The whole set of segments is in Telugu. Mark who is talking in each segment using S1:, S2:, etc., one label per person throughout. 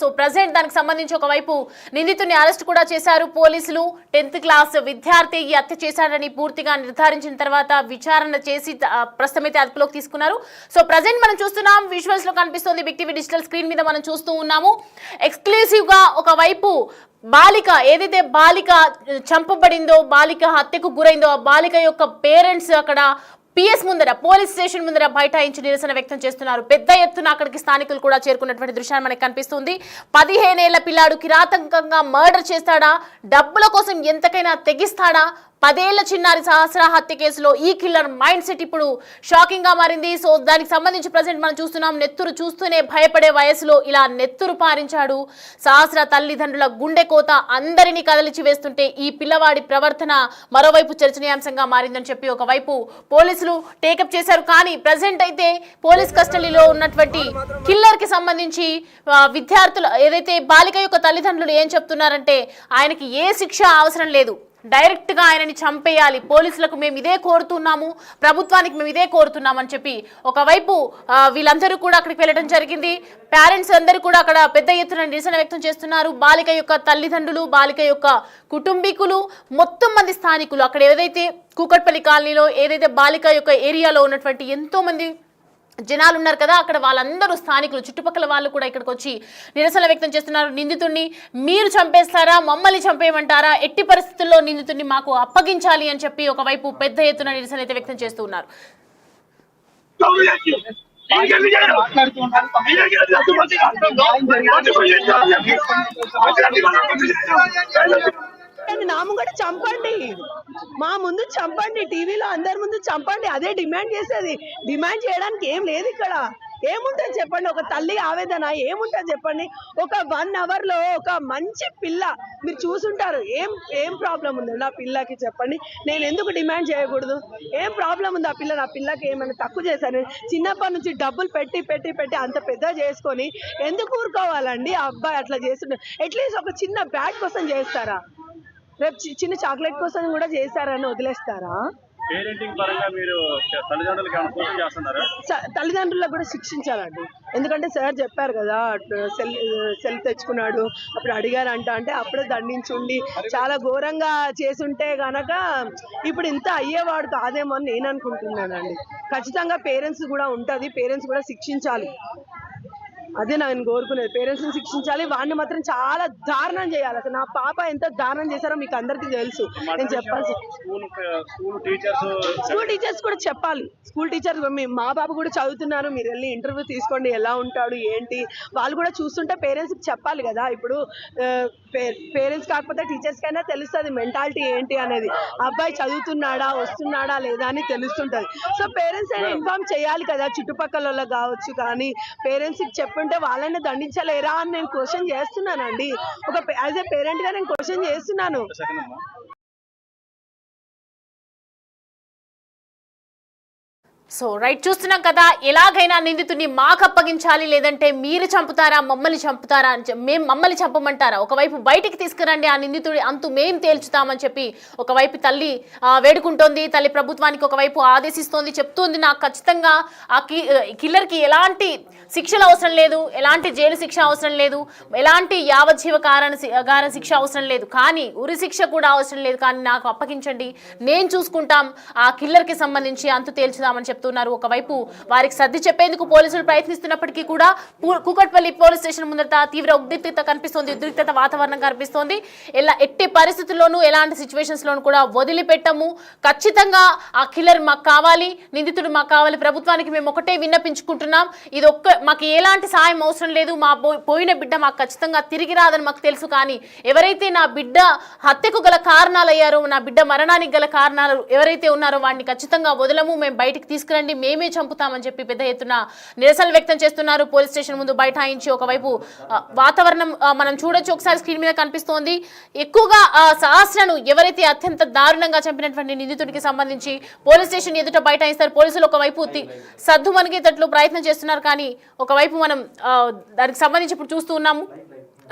S1: సో ప్రెజెంట్ దానికి సంబంధించి ఒకవైపు నిందితుడిని అరెస్ట్ కూడా చేశారు పోలీసులు. 10th క్లాస్ విద్యార్థి ఈ హత్య చేశాడని పూర్తిగా నిర్ధారించిన తర్వాత విచారణ చేసి ప్రస్తుతమైతే అదుపులోకి తీసుకున్నారు. సో ప్రెజెంట్ మనం చూస్తున్నాం, విజువల్స్ లో కనిపిస్తుంది, బిగ్ టీవీ డిజిటల్ స్క్రీన్ మీద మనం చూస్తూ ఉన్నాము. ఎక్స్క్లూసివ్ గా ఒకవైపు బాలిక ఏదైతే బాలిక చంపబడిందో, బాలిక హత్యకు గురైందో, ఆ బాలిక యొక్క పేరెంట్స్ అక్కడ పిఎస్ ముందర, పోలీస్ స్టేషన్ ముందర బైఠాయించి నిరసన వ్యక్తం చేస్తున్నారు. పెద్ద ఎత్తున అక్కడికి స్థానికులు కూడా చేరుకున్నటువంటి దృశ్యాన్ని మనకు కనిపిస్తుంది. 15 ఏళ్ల పిల్లాడు కిరాతకంగా మర్డర్ చేస్తాడా, డబ్బుల కోసం ఎంతకైనా తెగిస్తాడా? 10 ఏళ్ల చిన్నారి సహస్ర హత్య కేసులో ఈ కిల్లర్ మైండ్ సెట్ ఇప్పుడు షాకింగ్ గా మారింది. సో దానికి సంబంధించి ప్రజెంట్ మనం చూస్తున్నాం, నెత్తురు చూస్తూనే భయపడే వయసులో ఇలా నెత్తురు పారించాడు. సహస్ర తల్లిదండ్రుల గుండె కోత అందరినీ కదలిచి వేస్తుంటే ఈ పిల్లవాడి ప్రవర్తన మరోవైపు చర్చనీయాంశంగా మారిందని చెప్పి ఒకవైపు పోలీసులు టేకప్ చేశారు. కానీ ప్రజెంట్ అయితే పోలీస్ కస్టడీలో ఉన్నటువంటి కిల్లర్ కి సంబంధించి విద్యార్థులు ఏదైతే బాలిక యొక్క తల్లిదండ్రులు ఏం చెప్తున్నారంటే, ఆయనకి ఏ శిక్ష అవసరం లేదు, డైరెక్ట్ గా ఆయనని చంపేయాలి, పోలీసులకు మేము ఇదే కోరుతున్నాము, ప్రభుత్వానికి మేము ఇదే కోరుతున్నామని చెప్పి ఒకవైపు వీళ్ళందరూ కూడా అక్కడికి వెళ్ళడం జరిగింది. పేరెంట్స్ అందరూ కూడా అక్కడ పెద్ద ఎత్తున నిరసన వ్యక్తం చేస్తున్నారు. బాలిక యొక్క తల్లిదండ్రులు, బాలిక యొక్క కుటుంబీకులు, మొత్తం మంది స్థానికులు, అక్కడ ఏదైతే కూకట్పల్లి కాలనీలో ఏదైతే బాలిక యొక్క ఏరియాలో ఉన్నటువంటి ఎంతో మంది జనాలు ఉన్నారు కదా, అక్కడ వాళ్ళందరూ స్థానికులు, చుట్టుపక్కల వాళ్ళు కూడా ఇక్కడికి వచ్చి నిరసన వ్యక్తం చేస్తున్నారు. నిందితుడిని మీరు చంపేస్తారా, మమ్మల్ని చంపేయమంటారా, ఎట్టి పరిస్థితుల్లో నిందితుడిని మాకు అప్పగించాలి అని చెప్పి ఒకవైపు పెద్ద ఎత్తున నిరసన అయితే వ్యక్తం చేస్తూ ఉన్నారు.
S2: నా ముంగట చంపండి, మా ముందు చంపండి, టీవీలో అందరి ముందు చంపండి, అదే డిమాండ్ చేసేది. డిమాండ్ చేయడానికి ఏం లేదు ఇక్కడ. ఏముంటుంది చెప్పండి, ఒక తల్లి ఆవేదన ఏముంటుంది చెప్పండి. ఒక 1 hour లో ఒక మంచి పిల్ల మీరు చూసుంటారు, ఏం ప్రాబ్లం ఉంది నా పిల్లకి చెప్పండి. నేను ఎందుకు డిమాండ్ చేయకూడదు? ఏం ప్రాబ్లం ఉంది ఆ పిల్ల? నా పిల్లకి ఏమైనా తక్కువ చేశాను? చిన్నప్పటి నుంచి డబ్బులు పెట్టి పెట్టి పెట్టి అంత పెద్ద చేసుకొని ఎందుకు ఊరుకోవాలండి? ఆ అబ్బాయి అట్లా చేస్తుంటారు. అట్లీస్ట్ ఒక చిన్న బ్యాట్ కోసం చేస్తారా? రేపు చిన్న చాక్లెట్ కోసం కూడా చేస్తారని వదిలేస్తారా? తల్లిదండ్రులకు కూడా శిక్షించాలండి. ఎందుకంటే సార్ చెప్పారు కదా, సెల్ తెచ్చుకున్నాడు అప్పుడు అడిగారంట, అంటే అప్పుడే దండించుండి చాలా ఘోరంగా చేసుంటే గనక ఇప్పుడు ఇంత అయ్యేవాడు కాదేమో అని నేను అనుకుంటున్నానండి. ఖచ్చితంగా పేరెంట్స్ కూడా ఉంటుంది, పేరెంట్స్ కూడా శిక్షించాలి. అదే నేను కోరుకునేది, పేరెంట్స్ ని శిక్షించాలి. వాడిని మాత్రం చాలా దారుణం చేయాలి. అసలు నా పాప ఎంత దారుణం చేశారో మీకు అందరికీ తెలుసు. నేను చెప్పాల్సి స్కూల్ టీచర్స్ కూడా చెప్పాలి. స్కూల్ టీచర్స్ మా బాబు కూడా చదువుతున్నారు, మీరు వెళ్ళి ఇంటర్వ్యూ తీసుకోండి, ఎలా ఉంటాడు ఏంటి, వాళ్ళు కూడా చూస్తుంటే పేరెంట్స్కి చెప్పాలి కదా. ఇప్పుడు పేరెంట్స్ కాకపోతే టీచర్స్ కైనా తెలుస్తుంది మెంటాలిటీ ఏంటి అనేది. అబ్బాయి చదువుతున్నాడా, వస్తున్నాడా లేదా అని తెలుస్తుంటుంది. సో పేరెంట్స్ అయినా ఇన్ఫార్మ్ చేయాలి కదా, చుట్టుపక్కల వాళ్ళకి కావచ్చు. కానీ పేరెంట్స్కి చెప్పుంటే వాళ్ళని దండించలేరా అని నేను క్వశ్చన్ చేస్తున్నానండి. ఒక యాజ్ ఏ పేరెంట్ గా నేను క్వశ్చన్ చేస్తున్నాను.
S1: సో రైట్, చూస్తున్నాం కదా, ఎలాగైనా నిందితుడిని మాకు అప్పగించాలి, లేదంటే మీరు చంపుతారా, మమ్మల్ని చంపుతారా అని మేము మమ్మల్ని చంపమంటారా, ఒకవైపు బయటికి తీసుకురండి, ఆ నిందితుడి అంతు మేం తేల్చుతామని చెప్పి ఒకవైపు తల్లి వేడుకుంటోంది. తల్లి ప్రభుత్వానికి ఒకవైపు ఆదేశిస్తోంది, చెప్తోంది నాకు ఖచ్చితంగా ఆ కిల్లర్కి ఎలాంటి శిక్షలు అవసరం లేదు, ఎలాంటి జైలు శిక్ష అవసరం లేదు, ఎలాంటి యావజ్జీవ కారణ శిక్ష అవసరం లేదు, కానీ ఉరి శిక్ష కూడా అవసరం లేదు, కానీ నాకు అప్పగించండి, నేను చూసుకుంటాం, ఆ కిల్లర్కి సంబంధించి అంతు తేల్చుదామని చెప్తున్నారు. ఒకవైపు వారికి సర్ది చెప్పేందుకు పోలీసులు ప్రయత్నిస్తున్నప్పటికీ కూడా కూకట్పల్లి పోలీస్ స్టేషన్ ముందట తీవ్ర ఉద్రిక్తత కనిపిస్తోంది, ఉద్రిక్తత వాతావరణం కనిపిస్తోంది. ఎట్టి పరిస్థితుల్లోనూ ఎలాంటి సిచ్యువేషన్స్ లోనూ కూడా వదిలిపెట్టము, ఖచ్చితంగా ఆ కిల్లర్ మాకు కావాలి, నిందితుడు మాకు కావాలి, ప్రభుత్వానికి మేము ఒకటే విన్నపించుకుంటున్నాం, ఇది మాకు ఎలాంటి సాయం అవసరం లేదు, మా పోయిన బిడ్డ మాకు ఖచ్చితంగా తిరిగి రాదని మాకు తెలుసు, కానీ ఎవరైతే నా బిడ్డ హత్యకు గల కారణాలు అయ్యారో, నా బిడ్డ మరణానికి గల కారణాలు ఎవరైతే ఉన్నారో వాడిని ఖచ్చితంగా వదలము, మేము బయటికి తీసుకురండి, మేమే చంపుతామని చెప్పి పెద్ద ఎత్తున నిరసనలు వ్యక్తం చేస్తున్నారు. పోలీస్ స్టేషన్ ముందు బైఠాయించి ఒకవైపు వాతావరణం మనం చూడొచ్చు, ఒకసారి స్క్రీన్ మీద కనిపిస్తోంది. ఎక్కువగా సహస్రను ఎవరైతే అత్యంత దారుణంగా చంపినటువంటి నిందితుడికి సంబంధించి పోలీస్ స్టేషన్ ఎదుట బైఠాయిస్తారు. పోలీసులు ఒకవైపు సద్దు మనగేటట్లు ప్రయత్నం చేస్తున్నారు, కానీ ఒకవైపు మనం దానికి సంబంధించి ఇప్పుడు చూస్తూ ఉన్నాము.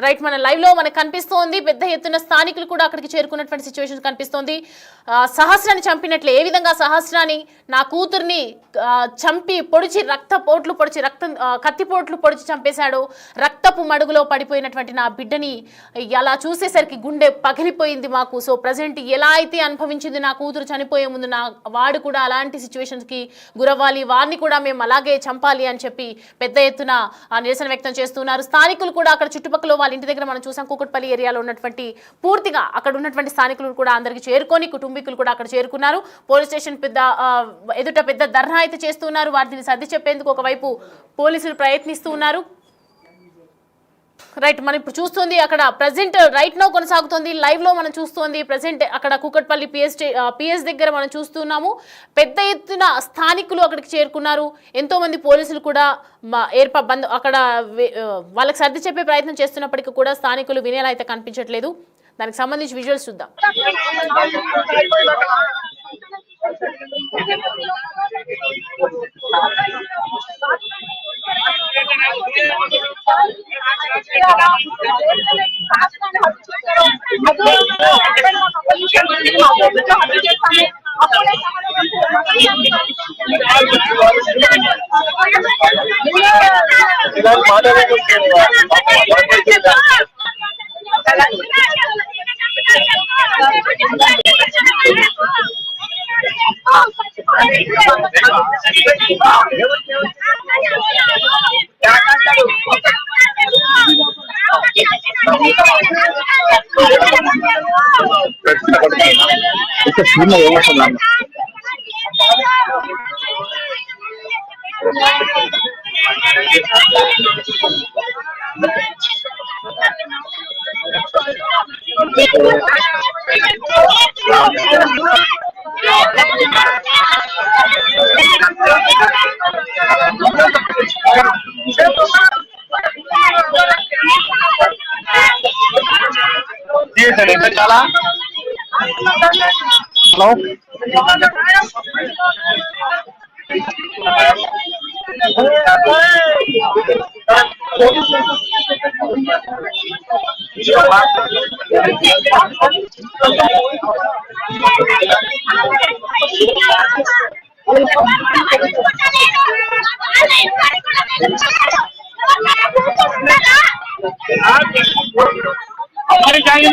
S1: రైట్, మన లైవ్ లో మనకు కనిపిస్తోంది పెద్ద ఎత్తున స్థానికులు కూడా అక్కడికి చేరుకున్నటువంటి సిచ్యువేషన్ కనిపిస్తోంది. సహస్రాన్ని చంపినట్లే, ఏ విధంగా సహస్రాన్ని నా కూతుర్ని చంపి పొడిచి కత్తిపోట్లు పొడిచి చంపేశాడు, రక్తపు మడుగులో పడిపోయినటువంటి నా బిడ్డని అలా చూసేసరికి గుండె పగిలిపోయింది మాకు. సో ప్రజెంట్ ఎలా అయితే అనుభవించింది నా కూతురు చనిపోయే ముందు, నా వాడు కూడా అలాంటి సిచ్యువేషన్స్ కి గురవ్వాలి, వారిని కూడా మేము అలాగే చంపాలి అని చెప్పి పెద్ద ఎత్తున నిరసన వ్యక్తం చేస్తున్నారు. స్థానికులు కూడా అక్కడ చుట్టుపక్కల వాళ్ళ ఇంటి దగ్గర మనం చూసాం, కూకట్పల్లి ఏరియాలో ఉన్నటువంటి పూర్తిగా అక్కడ ఉన్నటువంటి స్థానికులు కూడా అందరికి చేరుకొని కుటుంబీకులు కూడా అక్కడ చేరుకున్నారు. పోలీస్ స్టేషన్ ఎదుట పెద్ద ధర్నా అయితే చేస్తున్నారు. వాటిని సర్ది చెప్పేందుకు ఒకవైపు పోలీసులు ప్రయత్నిస్తూ ఉన్నారు. రైట్, మనం ఇప్పుడు చూస్తుంది అక్కడ ప్రజెంట్ రైట్ నో కొనసాగుతుంది, లైవ్ లో మనం చూస్తుంది ప్రజెంట్ అక్కడ కూకట్పల్లి పిఎస్ దగ్గర మనం చూస్తున్నాము. పెద్ద ఎత్తున స్థానికులు అక్కడికి చేరుకున్నారు. ఎంతో మంది పోలీసులు కూడా అక్కడ వాళ్ళకి సర్ది చెప్పే ప్రయత్నం చేస్తున్నప్పటికీ కూడా స్థానికులు వినేలా అయితే కనిపించట్లేదు. దానికి సంబంధించి విజువల్స్ చూద్దాం.
S3: చాలా హలో हमारी चाहिए